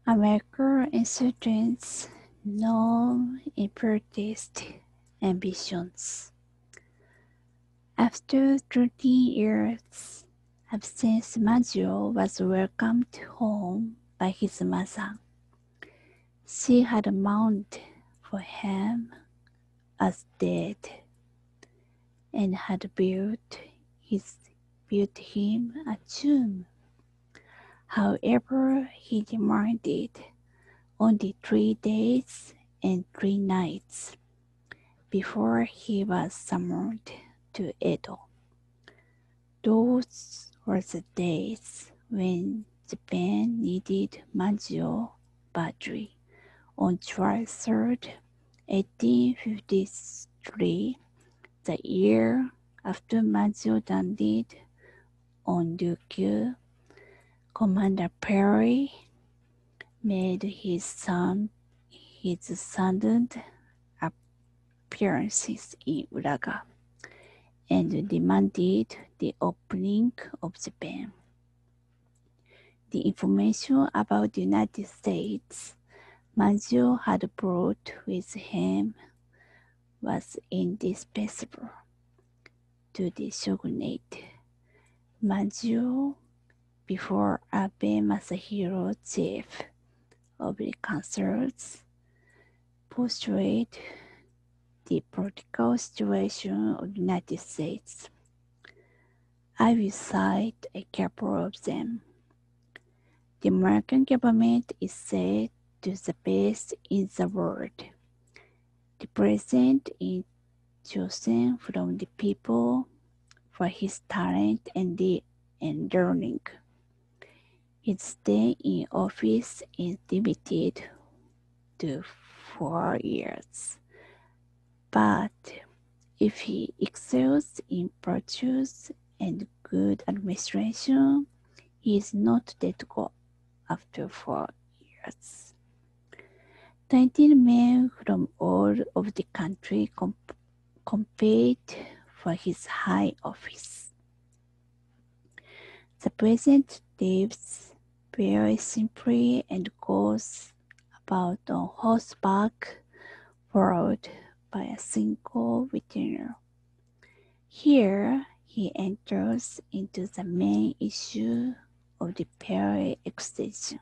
American insurgents, no imperialist ambitions. After 30 years' absence, Maggio was welcomed home by his mother. She had mourned for him as dead and had built him a tomb. However, he demanded only 3 days and 3 nights before he was summoned to Edo. Those were the days when Japan needed Maggio badly. On July 3rd, 1853, the year after Maggio landed on Ryukyu, Commander Perry made his sudden appearances in Uraga and demanded the opening of Japan. The information about the United States Maggio had brought with him was indispensable to the shogunate. Maggio, before Abe Masahiro, chief of the councils, portrayed the political situation of the United States. I will cite a couple of them. The American government is said to be the best in the world. The president is chosen from the people for his talent and learning. His stay in office is limited to 4 years. But if he excels in virtues and good administration, he is not let go after 4 years. 19 men from all over the country compete for his high office. The president lives very simply and goes about on horseback, followed by a single retainer. Here he enters into the main issue of the Perry extension.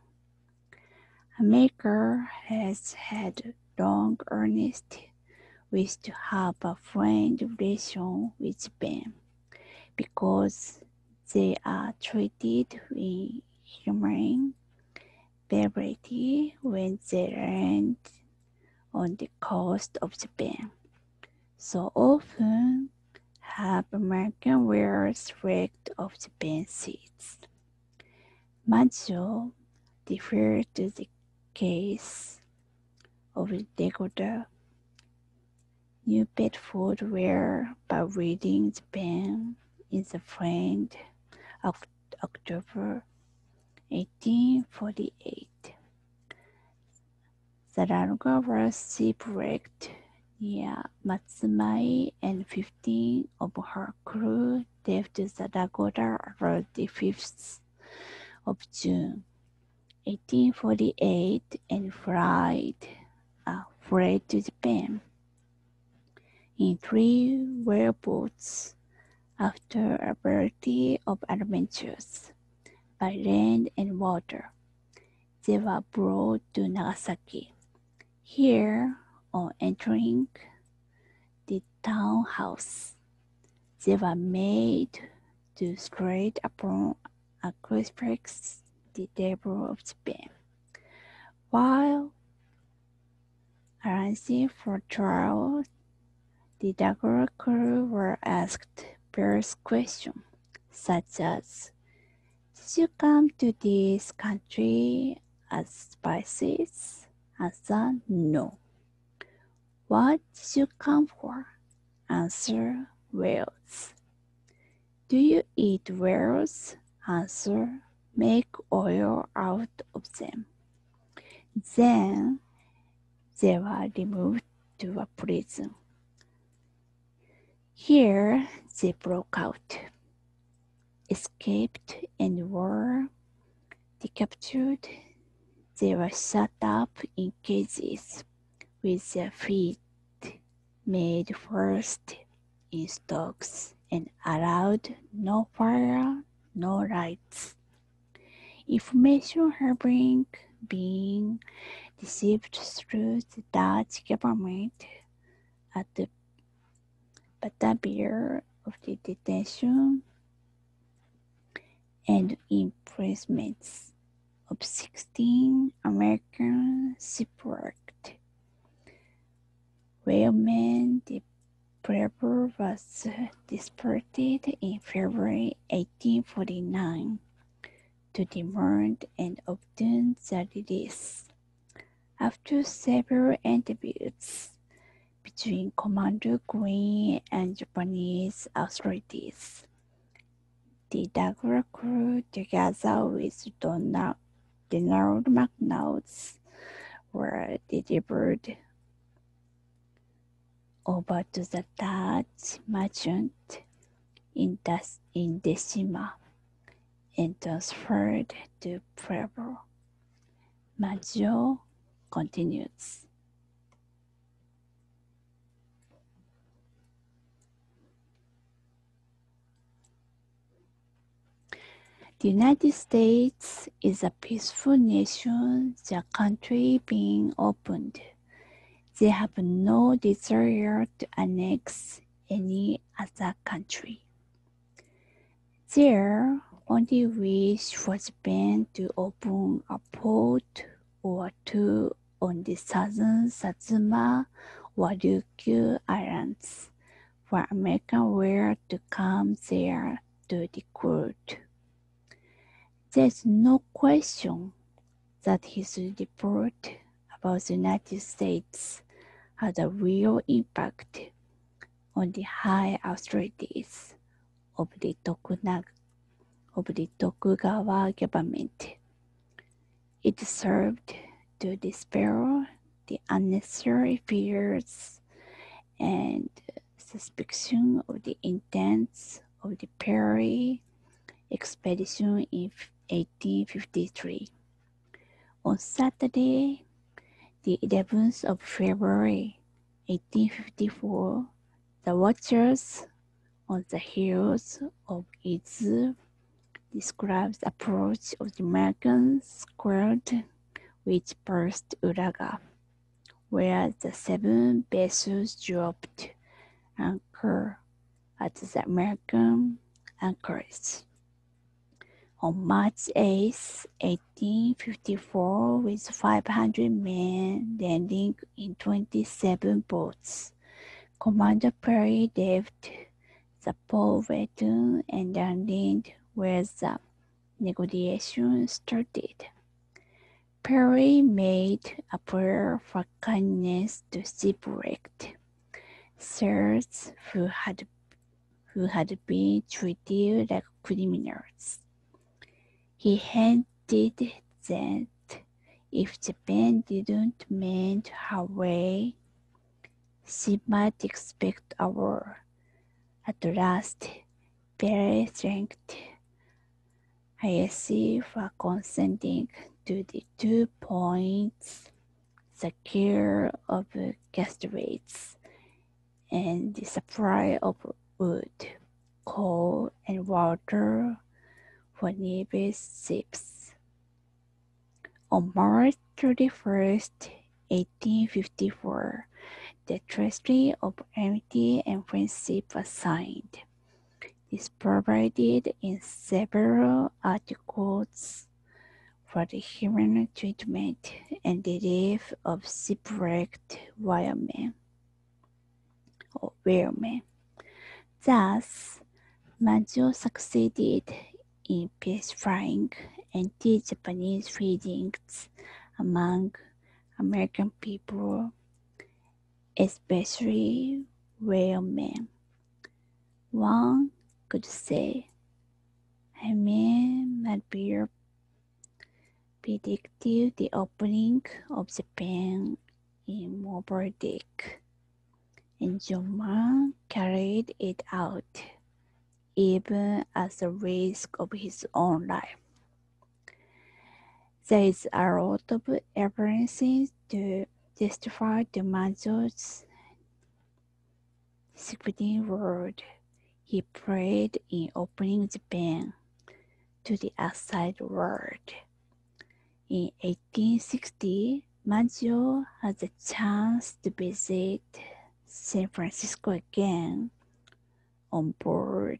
America has had long earnest wish to have a friendly relation with Japan because they are treated with humane barbarity when they land on the coast of Japan. So often have American wares wrecked of Japan seas. Maggio referred to the case of the Dakota, New Bedford ware by reading Japan in the friend of October 1848. The Raruga was shipwrecked near Matsumai and 15 of her crew left the Dakota around the 5th of June 1848 and fled to Japan in 3 whaleboats after a variety of adventures by land and water. They were brought to Nagasaki. Here, on entering the townhouse, they were made to straight upon a crucifix, the devil of Japan. While arranging for trial, the Dakota crew were asked various questions, such as, "Did you come to this country as spies?" Answer, "No." "What did you come for?" Answer, "Whales." "Do you eat whales?" Answer, "Make oil out of them." Then they were removed to a prison. Here they broke out, escaped, and were recaptured. They were shut up in cages with their feet made first in stocks and allowed no fire, no lights. Information having been received through the Dutch government at the Batavia of the detention and imprisonments of 16 American shipwrecked whalemen. The paper was dispersed in February 1849 to demand and obtain their release. After several interviews between Commander Green and Japanese authorities, the Douglas crew, together with Donald McNaught, were delivered over to the Dutch merchant in Decima and transferred to Pueblo. Maggio continues. The United States is a peaceful nation, their country being opened. They have no desire to annex any other country. Their only wish was been to open a port or two on the southern Satsuma or Ryukyu Islands, for Americans were to come there to recruit. There's no question that his report about the United States had a real impact on the high authorities of the Tokugawa government. It served to dispel the unnecessary fears and suspicion of the intents of the Perry expedition in 1853. On Saturday, the 11th of February, 1854, the watchers on the hills of Izu described the approach of the American squad which passed Uraga, where the 7 vessels dropped anchor at the American anchorage. On March 8, 1854, with 500 men landing in 27 boats, Commander Perry left the Powhatan and landed where the negotiations started. Perry made a prayer for kindness to shipwrecked sailors who had been treated like criminals. He hinted that if Japan didn't mend her way, she might expect a war. At last, Perry thanked Hayashi for consenting to the 2 points, the care of castaways, and the supply of wood, coal, and water for Navy's ships. On March 31st, 1854, the Treaty of Amity and Friendship was signed. This provided in several articles for the human treatment and relief of shipwrecked whalemen. Thus, Maggio succeeded in pacifying anti-Japanese feelings among American people, especially whalemen. One could say, Jaime Malpiro predicted the opening of Japan in Moby Dick, and John Mung carried it out, even at the risk of his own life. There is a lot of evidence to justify the Manzo's disciplinary role he played in opening Japan to the outside world. In 1860, Manzo had the chance to visit San Francisco again on board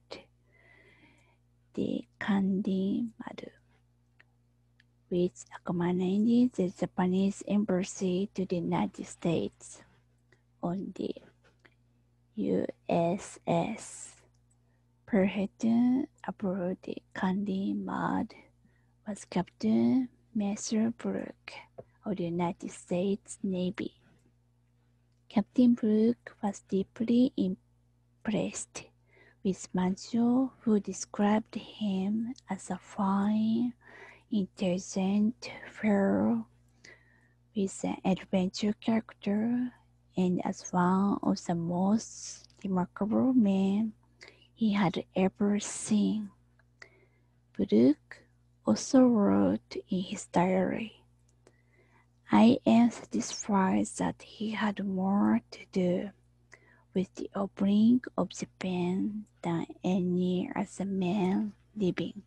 the Kandi Maru, which accompanied the Japanese embassy to the United States. On the USS Perheten aboard the Kandi Maru was Captain Matthew Brooke of the United States Navy. Captain Brooke was deeply impressed with Manzo, who described him as a fine, intelligent fellow with an adventure character and as one of the most remarkable men he had ever seen. Brooke also wrote in his diary, "I am satisfied that he had more to do with the opening of Japan than any other man living."